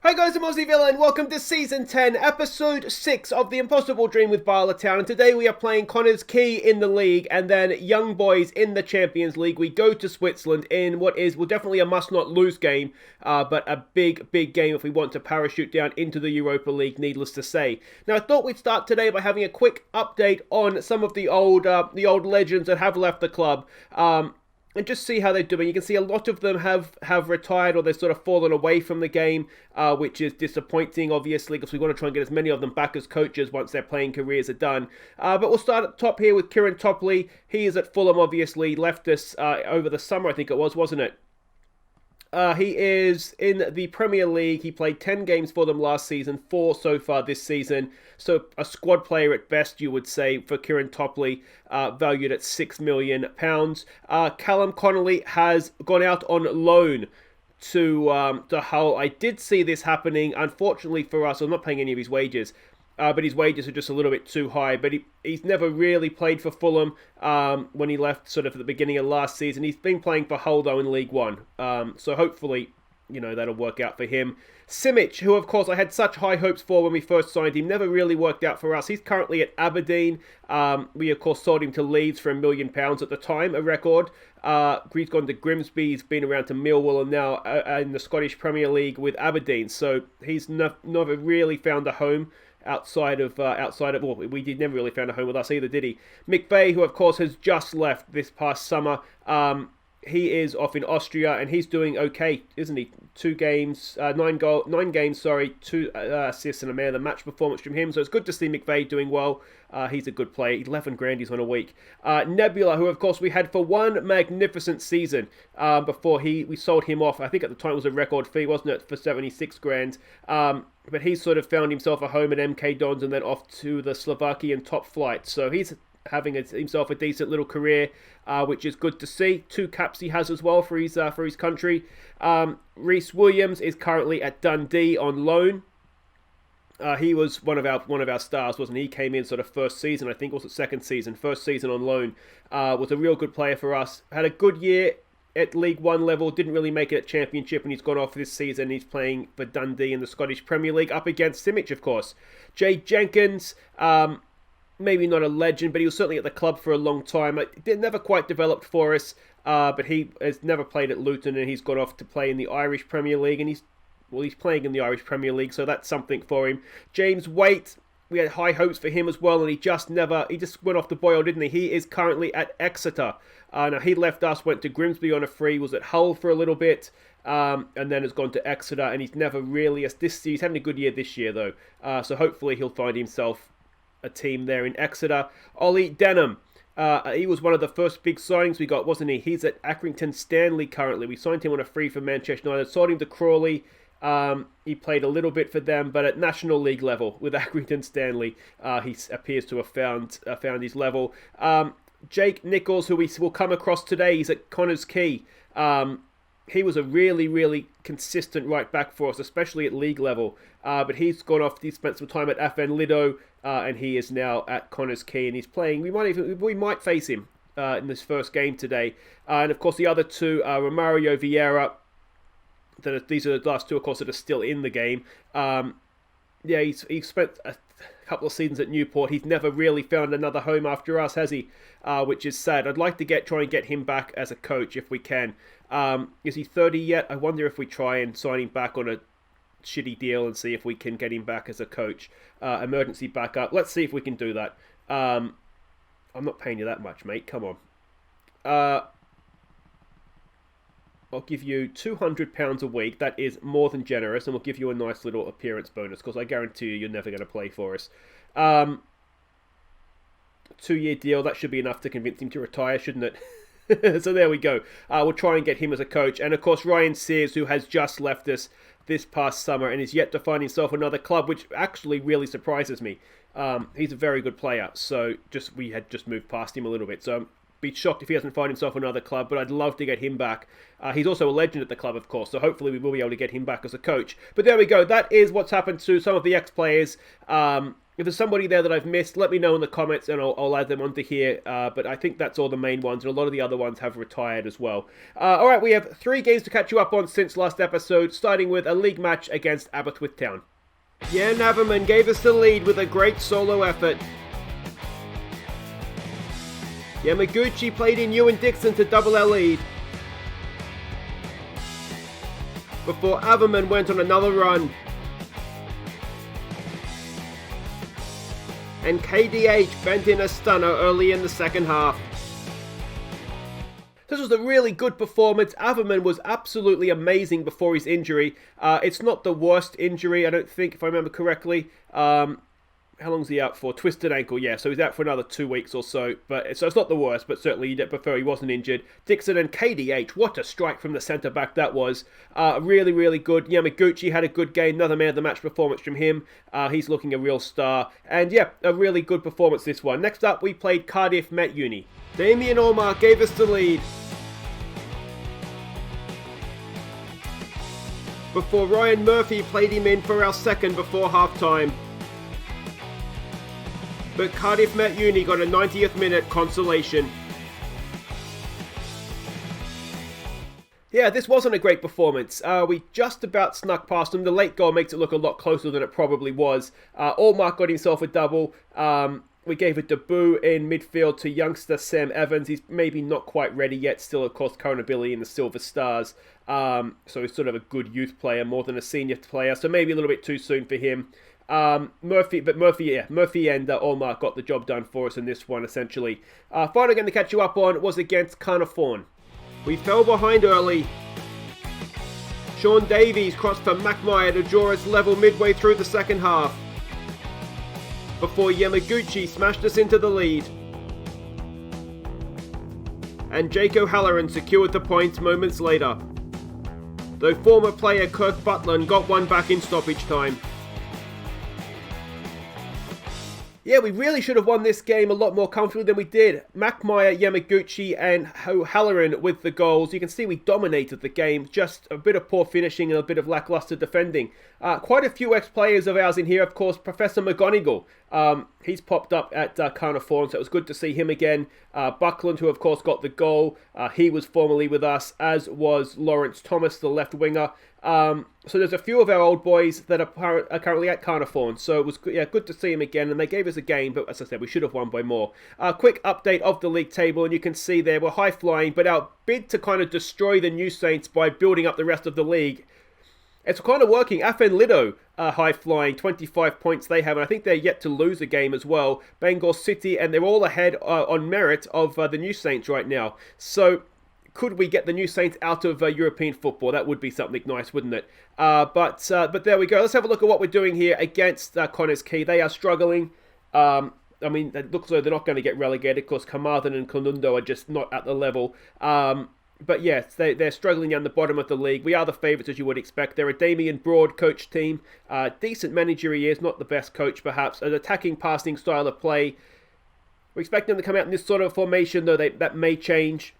Hi guys, I'm Aussie Villa and welcome to Season 10, Episode 6 of The Impossible Dream with Bala Town. And today we are playing Connors Quay in the league and then Young Boys in the Champions League. We go to Switzerland in what is, well, definitely a must-not-lose game, but a big game if we want to parachute down into the Europa League, needless to say. Now, I thought we'd start today by having a quick update on some of the old legends that have left the club. And just see how they're doing. You can see a lot of them have retired or they've sort of fallen away from the game, which is disappointing, obviously, because we want to try and get as many of them back as coaches once their playing careers are done. But we'll start at the top here with Kieran Topley. He is at Fulham, obviously, left us over the summer, I think it was, wasn't it? He is in the Premier League. He played 10 games for them last season, 4 so far this season. So a squad player at best, you would say, for Kieran Topley, valued at £6 million. Callum Connolly has gone out on loan to Hull. I did see this happening. Unfortunately for us, I'm not paying any of his wages. But his wages are just a little bit too high. But he's never really played for Fulham when he left sort of at the beginning of last season. He's been playing for Hull, though, in League One. So hopefully, that'll work out for him. Simic, who, of course, I had such high hopes for when we first signed him, never really worked out for us. He's currently at Aberdeen. We, of course, sold him to Leeds for £1 million at the time, a record. He's gone to Grimsby. He's been around to Millwall and now in the Scottish Premier League with Aberdeen. So he's never really found a home outside of well, we never really found a home with us either, did he? McVeigh, who of course has just left this past summer, he is off in Austria and he's doing okay, isn't he? 9 games, 2 assists and a man of the match performance from him. So it's good to see McVeigh doing well. He's a good player. 11 grand he's on a week. Nebula, who of course we had for one magnificent season before we sold him off. I think at the time it was a record fee, wasn't it, for 76 grand. But he's sort of found himself a home at MK Dons and then off to the Slovakian top flight. So he's having himself a decent little career, which is good to see. 2 caps he has as well for his country. Reece Williams is currently at Dundee on loan. He was one of our stars, wasn't he? He came in sort of first season, I think, was it second season? First season on loan. Was a real good player for us. Had a good year at League One level, didn't really make it at Championship, and he's gone off this season. He's playing for Dundee in the Scottish Premier League, up against Simic, of course. Jay Jenkins, maybe not a legend, but he was certainly at the club for a long time. It never quite developed for us, but he has never played at Luton, and he's gone off to play in the Irish Premier League, and he's playing in the Irish Premier League, so that's something for him. James Waite, we had high hopes for him as well, and he just went off the boil, didn't he? He is currently at Exeter. Now, he left us, went to Grimsby on a free, was at Hull for a little bit, and then has gone to Exeter, and he's never really, he's having a good year this year, though, so hopefully he'll find himself a team there in Exeter. Ollie Denham, he was one of the first big signings we got, wasn't he? He's at Accrington Stanley currently. We signed him on a free from Manchester United, sold him to Crawley. He played a little bit for them, but at National League level with Accrington Stanley, he appears to have found his level. Jake Nichols, who we will come across today, he's at Connors Quay. He was a really consistent right back for us, especially at league level. But he's gone off. He spent some time at FN20, and he is now at Connors Quay, and he's playing. We might face him in this first game today. And of course, the other two are Romario Vieira. These are the last two, of course, that are still in the game. He's spent a couple of seasons at Newport. He's never really found another home after us, has he? Which is sad. I'd like to try and get him back as a coach if we can. Is he 30 yet? I wonder if we try and sign him back on a shitty deal and see if we can get him back as a coach. Emergency backup. Let's see if we can do that. I'm not paying you that much, mate. Come on. I'll give you £200 a week. That is more than generous, and we'll give you a nice little appearance bonus, because I guarantee you're never going to play for us. 2-year deal, that should be enough to convince him to retire, shouldn't it? So there we go. We'll try and get him as a coach. And of course, Ryan Sears, who has just left us this past summer and is yet to find himself another club, which actually really surprises me. He's a very good player, so we had just moved past him a little bit. So be shocked if he doesn't find himself another club, but I'd love to get him back. He's also a legend at the club, of course, so hopefully we will be able to get him back as a coach. But there we go. That is what's happened to some of the ex-players If there's somebody there that I've missed, let me know in the comments and I'll add them onto here. But I think that's all the main ones, and a lot of the other ones have retired as well. Alright, we have 3 games to catch you up on since last episode, starting with a league match against Aberystwyth Town. Jan Averman gave us the lead with a great solo effort. Yamaguchi played in Ewan Dixon to double our lead, before Averman went on another run. And KDH bent in a stunner early in the second half. This was a really good performance. Averman was absolutely amazing before his injury. It's not the worst injury, I don't think, if I remember correctly. How long's he out for? Twisted ankle, yeah. So he's out for another 2 weeks or so. So it's not the worst, but certainly you'd prefer he wasn't injured. Dixon and KDH, what a strike from the centre-back that was. Really, really good. Yamaguchi had a good game. Another man of the match performance from him. He's looking a real star. And yeah, a really good performance this one. Next up, we played Cardiff Met Uni. Damien Allmark gave us the lead, before Ryan Murphy played him in for our second before half-time. But Cardiff Met Uni got a 90th minute consolation. Yeah, this wasn't a great performance. We just about snuck past them. The late goal makes it look a lot closer than it probably was. Allmark got himself a double. We gave a debut in midfield to youngster Sam Evans. He's maybe not quite ready yet. Still, of course, current ability in the Silver Stars. So he's sort of a good youth player more than a senior player. So maybe a little bit too soon for him. Murphy and Allmark got the job done for us in this one, essentially. Final game to catch you up on was against Connah. We fell behind early. Sean Davies crossed for Mackmeyer to draw us level midway through the second half, before Yamaguchi smashed us into the lead. And Jake O'Halloran secured the points moments later, though former player Kirk Butland got one back in stoppage time. Yeah, we really should have won this game a lot more comfortably than we did. Mackmeyer, Yamaguchi and O'Halloran with the goals. You can see we dominated the game. Just a bit of poor finishing and a bit of lacklustre defending. Quite a few ex-players of ours in here, of course. Professor McGonigal. He's popped up at Connah, so it was good to see him again. Buckland, who of course got the goal. He was formerly with us, as was Lawrence Thomas, the left winger. So there's a few of our old boys that are currently at Connah, so it was good to see him again, and they gave us a game, but as I said, we should have won by more. Quick update of the league table, and you can see there we're high flying, but our bid to kind of destroy the New Saints by building up the rest of the league, it's kind of working. Afen Lido high flying, 25 points they have, and I think they're yet to lose a game as well. Bangor City, and they're all ahead on merit of the New Saints right now. So could we get the New Saints out of European football? That would be something nice, wouldn't it? But there we go. Let's have a look at what we're doing here against Connah's Quay. They are struggling. I mean, it looks like they're not going to get relegated. Of course, Carmarthen and Conlundo are just not at the level. But yes, they're struggling down the bottom of the league. We are the favourites, as you would expect. They're a Damien Broad coach team. Decent manager he is, not the best coach perhaps. An attacking, passing style of play. We're expecting them to come out in this sort of formation, though that may change.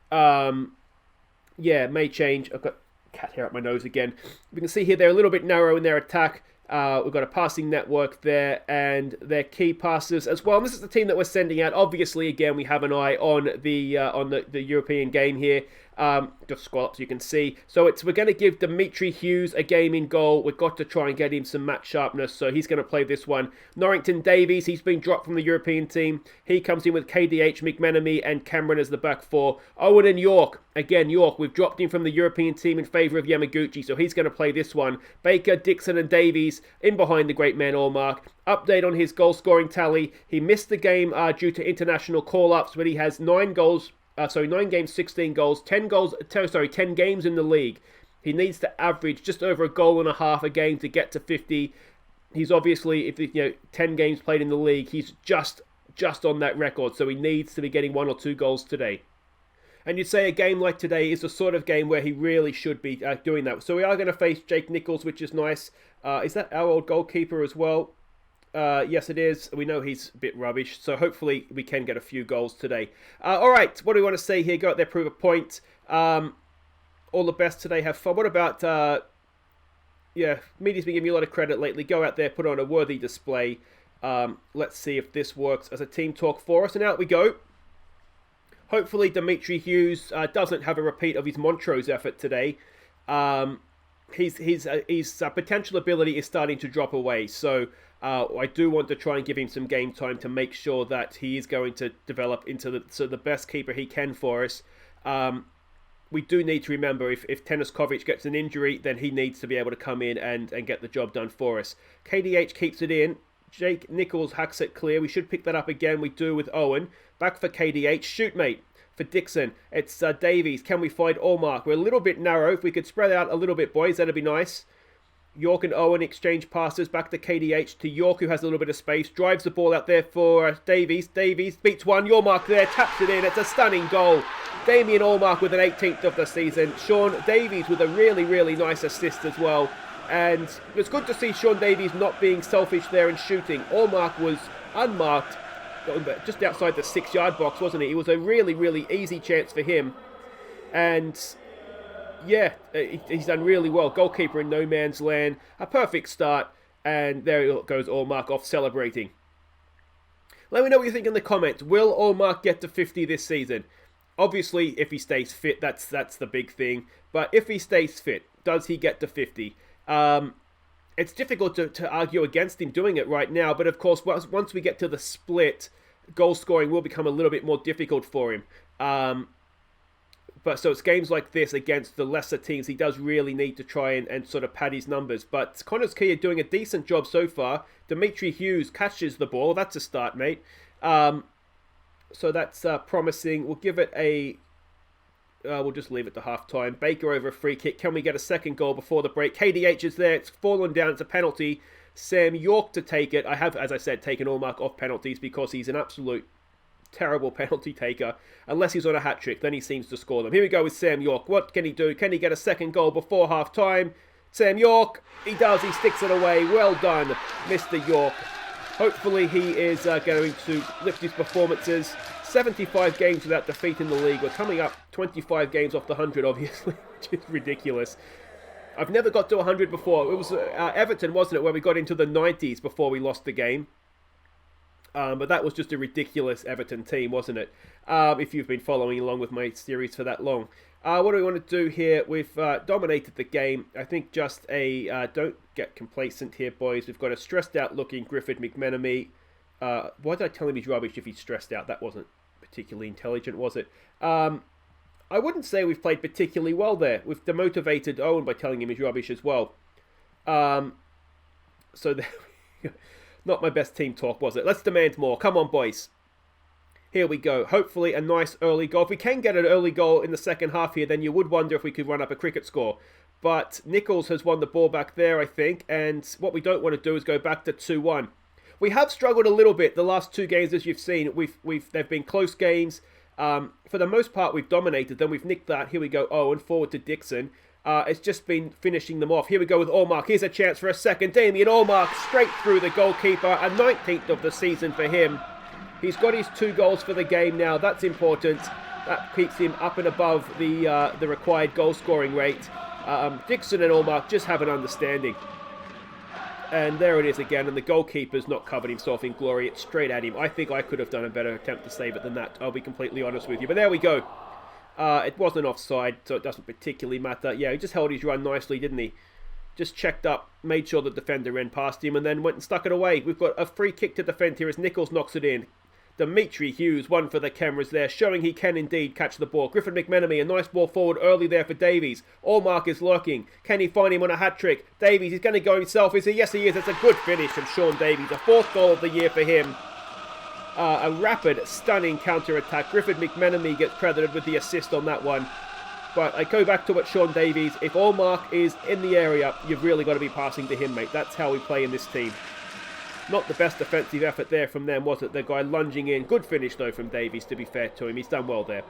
Yeah, may change. I've got cat hair up my nose again. We can see here they're a little bit narrow in their attack. We've got a passing network there, and their key passes as well. And this is the team that we're sending out. Obviously, again, we have an eye on the European game here. Just scroll up so you can see. So we're going to give Dimitri Hughes a game in goal. We've got to try and get him some match sharpness, so he's going to play this one. Norrington Davies, he's been dropped from the European team. He comes in with KDH, McMenemy and Cameron as the back four. Owen and York. Again, York, we've dropped him from the European team in favour of Yamaguchi, so he's going to play this one. Baker, Dixon and Davies in behind the great man Allmark. Update on his goal-scoring tally. He missed the game due to international call-ups, but he has 9 games, 16 goals, 10 games in the league. He needs to average just over a goal and a half a game to get to 50. He's obviously, 10 games played in the league, he's just on that record, so he needs to be getting 1 or 2 goals today. And you'd say a game like today is the sort of game where he really should be doing that. So we are going to face Jake Nichols, which is nice. Is that our old goalkeeper as well? Yes, it is. We know he's a bit rubbish, so hopefully we can get a few goals today. All right, what do we want to say here? Go out there, prove a point. All the best today. Have fun. What about yeah, media's been giving you a lot of credit lately. Go out there, put on a worthy display. Let's see if this works as a team talk for us. And out we go. Hopefully Dimitri Hughes doesn't have a repeat of his Montrose effort today. His potential ability is starting to drop away. So I do want to try and give him some game time to make sure that he is going to develop into the best keeper he can for us. We do need to remember if Teniskovic gets an injury, then he needs to be able to come in and get the job done for us. KDH keeps it in. Jake Nichols hacks it clear. We should pick that up again. We do with Owen. Back for KDH. Shoot, mate. For Dixon. It's Davies. Can we find Allmark? We're a little bit narrow. If we could spread out a little bit, boys, that'd be nice. York and Owen exchange passes. Back to KDH. To York, who has a little bit of space. Drives the ball out there for Davies. Davies beats one. Allmark there. Taps it in. It's a stunning goal. Damien Allmark with an 18th of the season. Sean Davies with a really, really nice assist as well. And it's good to see Sean Davies not being selfish there and shooting. Allmark was unmarked, just outside the 6-yard box, wasn't he? It was a really, really easy chance for him. And yeah, he's done really well. Goalkeeper in no man's land. A perfect start. And there goes Allmark off celebrating. Let me know what you think in the comments. Will Allmark get to 50 this season? Obviously, if he stays fit, that's the big thing. But if he stays fit, does he get to 50? It's difficult to argue against him doing it right now, but of course, once we get to the split, goal scoring will become a little bit more difficult for him. But so it's games like this against the lesser teams, he does really need to try and sort of pad his numbers. But Connah's Quay are doing a decent job so far. Dimitri Hughes catches the ball. That's a start, mate. So that's promising. We'll give it a... we'll just leave it to half-time. Baker over a free kick. Can we get a second goal before the break? KDH is there. It's fallen down. It's a penalty. Sam York to take it. I have, as I said, taken Allmark off penalties because he's an absolute terrible penalty taker. Unless he's on a hat-trick, then he seems to score them. Here we go with Sam York. What can he do? Can he get a second goal before half-time? Sam York. He does. He sticks it away. Well done, Mr. York. Hopefully he is going to lift his performances. 75 games without defeat in the league. We're coming up 25 games off the 100, obviously, which is ridiculous. I've never got to 100 before. It was Everton, wasn't it, where we got into the 90s before we lost the game. But that was just a ridiculous Everton team, wasn't it? If you've been following along with my series for that long. What do we want to do here? We've dominated the game. I think just a... don't get complacent here, boys. We've got a stressed-out looking Griffith McMenemy. Why did I tell him he's rubbish if he's stressed out? That wasn't particularly intelligent, was it? I wouldn't say we've played particularly well there. We've demotivated Owen by telling him he's rubbish as well. So there we go. Not my best team talk, was it? Let's demand more. Come on, boys. Here we go. Hopefully a nice early goal. If we can get an early goal in the second half here, then you would wonder if we could run up a cricket score. But Nichols has won the ball back there, I think. And what we don't want to do is go back to 2-1. We have struggled a little bit the last two games, as you've seen. They've been close games. For the most part, we've dominated them. We've nicked that. Here we go. Owen forward to Dixon. It's just been finishing them off. Here we go with Allmark. Here's a chance for a second. Damien Allmark straight through the goalkeeper. A 19th of the season for him. He's got his 2 goals for the game now. That's important. That keeps him up and above the required goal scoring rate. Dixon and Allmark just have an understanding. And there it is again, and the goalkeeper's not covered himself in glory. It's straight at him. I think I could have done a better attempt to save it than that. I'll be completely honest with you. But there we go. It wasn't offside, so it doesn't particularly matter. Yeah, he just held his run nicely, didn't he? Just checked up, made sure the defender ran past him, and then went and stuck it away. We've got a free kick to defend here as Nichols knocks it in. Dimitri Hughes, one for the cameras there, showing he can indeed catch the ball. Griffith McMenemy, a nice ball forward early there for Davies. Allmark is lurking. Can he find him on a hat-trick? Davies, he's going to go himself, is he? Yes, he is. It's a good finish from Sean Davies. A 4th goal of the year for him. A rapid, stunning counter-attack. Griffith McMenemy gets credited with the assist on that one. But I go back to what Sean Davies, if Allmark is in the area, you've really got to be passing to him, mate. That's how we play in this team. Not the best defensive effort there from them, was it? The guy lunging in. Good finish, though, from Davies, to be fair to him. He's done well there.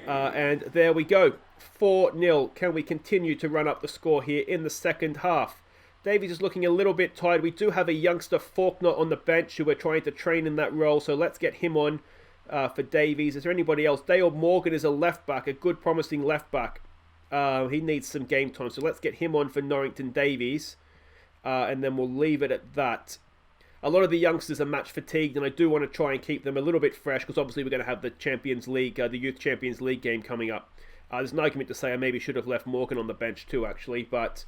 And there we go. 4-0. Can we continue to run up the score here in the second half? Davies is looking a little bit tired. We do have a youngster, Faulkner, on the bench who we're trying to train in that role, so let's get him on for Davies. Is there anybody else? Dale Morgan is a left-back, a good, promising left-back. He needs some game time, so let's get him on for Norrington Davies, and then we'll leave it at that. A lot of the youngsters are match fatigued, and I do want to try and keep them a little bit fresh, because obviously we're going to have the Champions League, the Youth Champions League game coming up. There's an argument to say I maybe should have left Morgan on the bench too, actually, but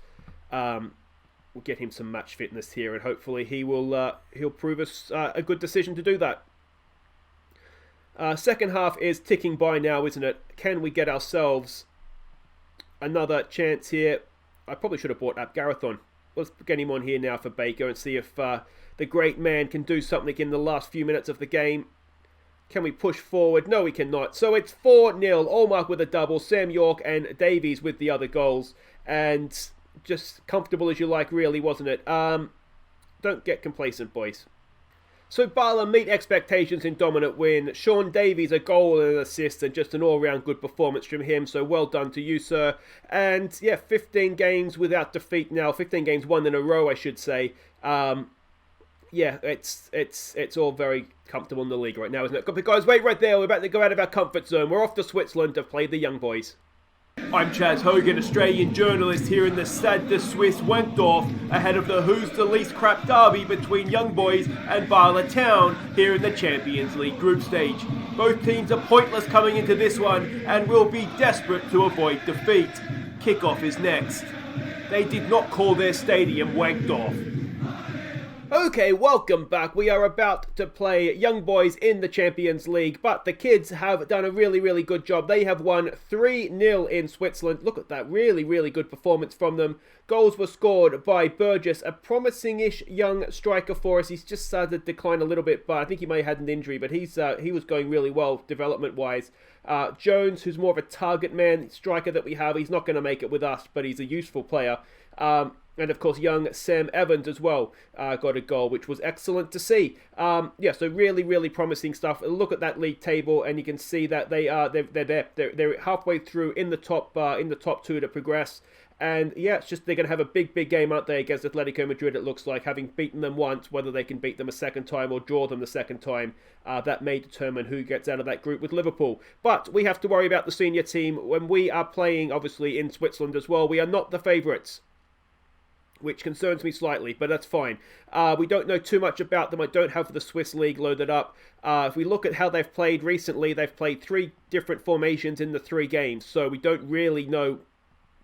we'll get him some match fitness here, and hopefully he'll prove us a good decision to do that. Second half is ticking by now, isn't it? Can we get ourselves another chance here? I probably should have brought up Gareth on. Let's get him on here now for Baker and see if the great man can do something in the last few minutes of the game. Can we push forward? No, we cannot. So it's 4-0. Allmark with a double. Sam York and Davies with the other goals. And just comfortable as you like, really, wasn't it? Don't get complacent, boys. So Bala meet expectations in dominant win. Sean Davies a goal and an assist, and just an all-round good performance from him. So well done to you, sir. And yeah, 15 games without defeat now. 15 games won in a row, I should say. Yeah, it's all very comfortable in the league right now, isn't it? But guys, wait right there. We're about to go out of our comfort zone. We're off to Switzerland to play the young boys. I'm Chaz Hogan, Australian journalist here in the Stade de Suisse Wankdorf, ahead of the Who's the Least Crap derby between Young Boys and Bala Town here in the Champions League group stage. Both teams are pointless coming into this one and will be desperate to avoid defeat. Kickoff is next. They did not call their stadium Wankdorf. Okay, welcome back. We are about to play Young Boys in the Champions League, but the kids have done a really, really good job. They have won 3-0 in Switzerland. Look at that, really, really good performance from them. Goals were scored by Burgess, a promising-ish young striker for us. He's just started to decline a little bit, but I think he may have had an injury, but he was going really well development-wise. Jones, who's more of a target man striker that we have, he's not going to make it with us, but he's a useful player. And of course, young Sam Evans as well got a goal, which was excellent to see. Yeah, so really, really promising stuff. Look at that league table, and you can see that they're there. They're halfway through in the top two to progress. And yeah, it's just they're going to have a big game, aren't they, against Atletico Madrid, it looks like. Having beaten them once, whether they can beat them a second time or draw them the second time, that may determine who gets out of that group with Liverpool. But we have to worry about the senior team when we are playing, obviously, in Switzerland as well. We are not the favourites, which concerns me slightly, but that's fine. We don't know too much about them. I don't have the Swiss League loaded up. If we look at how they've played recently, they've played 3 different formations in the 3 games, so we don't really know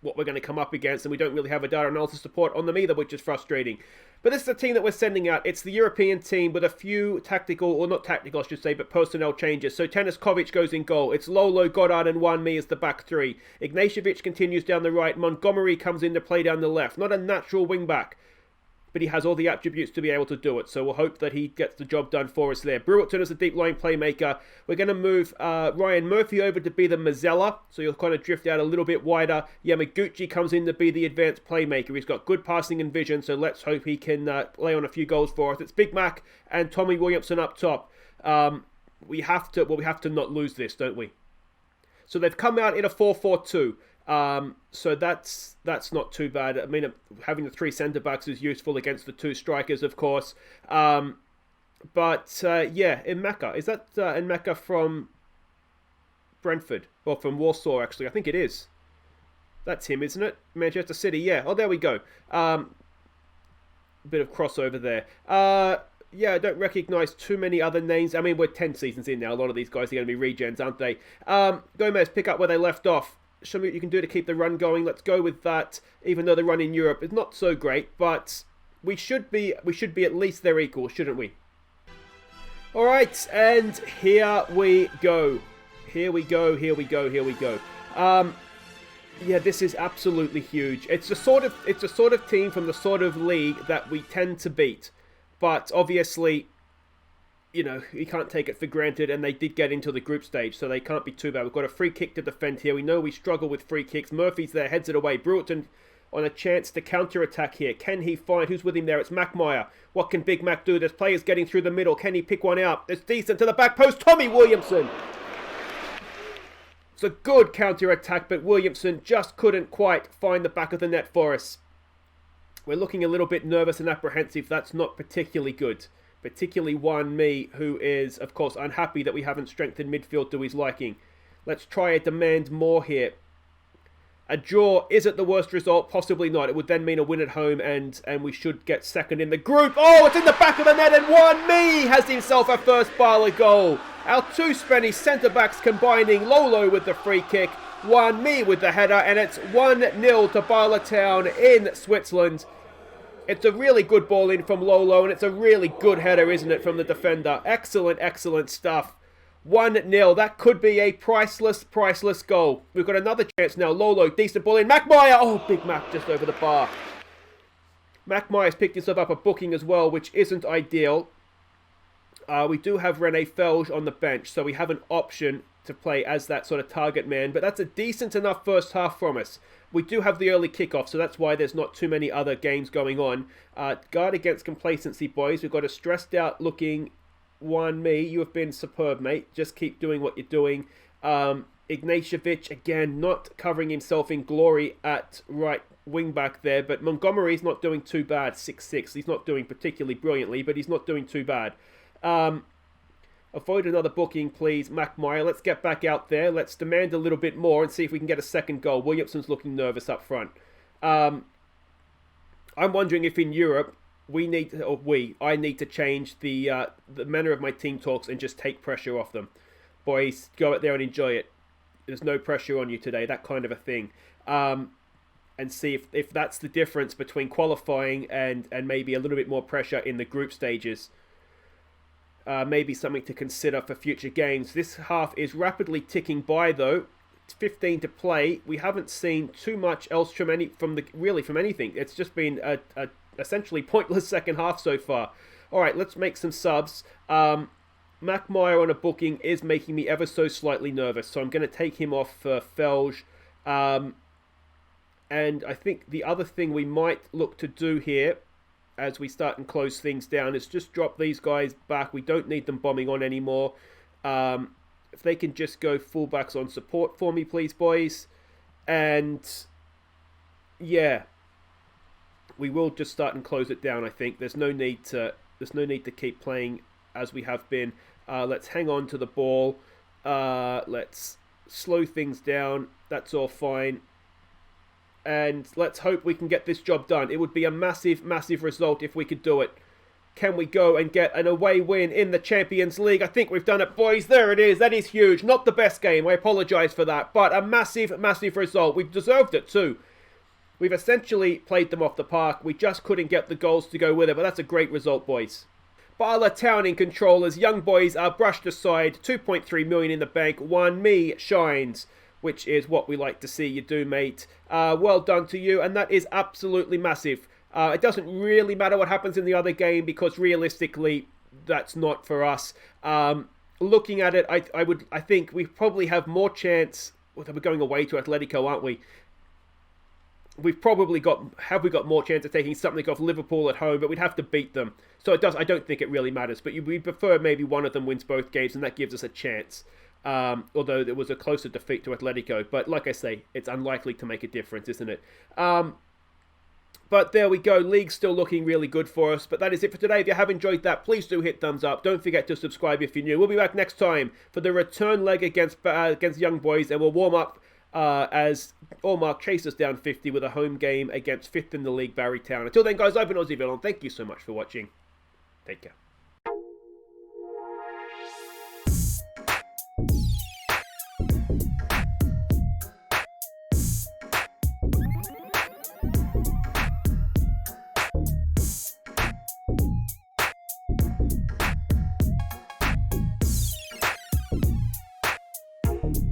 what we're going to come up against, and we don't really have a data analysis support on them either, which is frustrating. But this is the team that we're sending out. It's the European team with a few tactical, or not tactical I should say, but personnel changes. So Teniskovic goes in goal. It's Lolo, Goddard and Juan Mi as the back 3. Ignatievic continues down the right. Montgomery comes in to play down the left. Not a natural wing back, but he has all the attributes to be able to do it. So we'll hope that he gets the job done for us there. Brewerton is a deep line playmaker. We're going to move Ryan Murphy over to be the Mazzella. So you'll kind of drift out a little bit wider. Yamaguchi comes in to be the advanced playmaker. He's got good passing and vision. So let's hope he can lay on a few goals for us. It's Big Mac and Tommy Williamson up top. We have to not lose this, don't we? So they've come out in a 4-4-2. So that's not too bad. I mean, having the 3 centre-backs is useful against the 2 strikers, of course. Yeah, Mecca. Is that Mecca from Brentford? Or from Warsaw, actually? I think it is. That's him, isn't it? Manchester City, yeah. Oh, there we go. Bit of crossover there. Yeah, I don't recognise too many other names. I mean, we're 10 seasons in now. A lot of these guys are going to be regens, aren't they? Gomez, pick up where they left off. Show me what you can do to keep the run going. Let's go with that, even though the run in Europe is not so great, but we should be at least their equal, shouldn't we? Alright, and here we go. Here we go. Yeah, this is absolutely huge. It's the sort of team from the sort of league that we tend to beat. But obviously, you know, you can't take it for granted, and they did get into the group stage, so they can't be too bad. We've got a free kick to defend here. We know we struggle with free kicks. Murphy's there, heads it away. Brewerton on a chance to counter-attack here. Can he find who's with him there? It's Mackmeyer. What can Big Mac do? There's players getting through the middle. Can he pick one out? It's decent to the back post. Tommy Williamson. It's a good counter-attack, but Williamson just couldn't quite find the back of the net for us. We're looking a little bit nervous and apprehensive. That's not particularly good. Particularly Juan Mi, who is, of course, unhappy that we haven't strengthened midfield to his liking. Let's try and demand more here. A draw, is it the worst result? Possibly not. It would then mean a win at home, and we should get second in the group. Oh, it's in the back of the net, and Juan Mi has himself a first Bala goal. Our two Spanish centre-backs combining, Lolo with the free kick, Juan Mi with the header, and it's 1-0 to Bala Town in Switzerland. It's a really good ball in from Lolo, and it's a really good header, isn't it, from the defender? Excellent, excellent stuff. 1-0. That could be a priceless goal. We've got another chance now. Lolo, decent ball in. Mackmeyer! Oh, Big Mac just over the bar. Mackmeyer's picked himself up a booking as well, which isn't ideal. We do have Rene Felge on the bench, so we have an option to play as that sort of target man, but that's a decent enough first half from us. We do have the early kickoff, so that's why there's not too many other games going on. Guard against complacency, boys. We've got a stressed out looking Juan Mi. You have been superb, mate. Just keep doing what you're doing. Ignatievic, again, not covering himself in glory at right wing back there, but Montgomery's not doing too bad. 6'6". He's not doing particularly brilliantly, but he's not doing too bad. Avoid another booking, please, Mackmeyer. Let's get back out there. Let's demand a little bit more and see if we can get a second goal. Williamson's looking nervous up front. I'm wondering if in Europe I need to change the manner of my team talks and just take pressure off them. Boys, go out there and enjoy it. There's no pressure on you today, that kind of a thing. And see if that's the difference between qualifying and maybe a little bit more pressure in the group stages. Maybe something to consider for future games. This half is rapidly ticking by, though. It's 15 to play. We haven't seen too much else from anything. It's just been a essentially pointless second half so far. All right, let's make some subs. Mackmeyer on a booking is making me ever so slightly nervous, so I'm going to take him off for Felge. And I think the other thing we might look to do here, as we start and close things down, is just drop these guys back. We don't need them bombing on anymore. If they can just go fullbacks on support for me, please, boys. And yeah, we will just start and close it down. I think there's no need to keep playing as we have been. Let's hang on to the ball. Let's slow things down. That's all fine. And let's hope we can get this job done. It would be a massive result if we could do it. Can we go and get an away win in the Champions League? I think we've done it, boys. There it is. That is huge. Not the best game. I apologise for that. But a massive result. We've deserved it too. We've essentially played them off the park. We just couldn't get the goals to go with it. But that's a great result, boys. Bala Town in control as young boys are brushed aside. 2.3 million in the bank. Juan Mi shines, which is what we like to see you do, mate. Well done to you, and that is absolutely massive. It doesn't really matter what happens in the other game because realistically, that's not for us. Looking at it, I think we probably have more chance. We're going away to Atletico, aren't we? Have we got more chance of taking something off Liverpool at home, but we'd have to beat them. So I don't think it really matters, but we prefer maybe one of them wins both games, and that gives us a chance. Although there was a closer defeat to Atletico. But like I say, it's unlikely to make a difference, isn't it? But there we go. League's still looking really good for us. But that is it for today. If you have enjoyed that, please do hit thumbs up. Don't forget to subscribe if you're new. We'll be back next time for the return leg against Young Boys. And we'll warm up as Allmark chases down 50 with a home game against 5th in the league, Barry Town. Until then, guys, I've been Aussie Villain. Thank you so much for watching. Take care.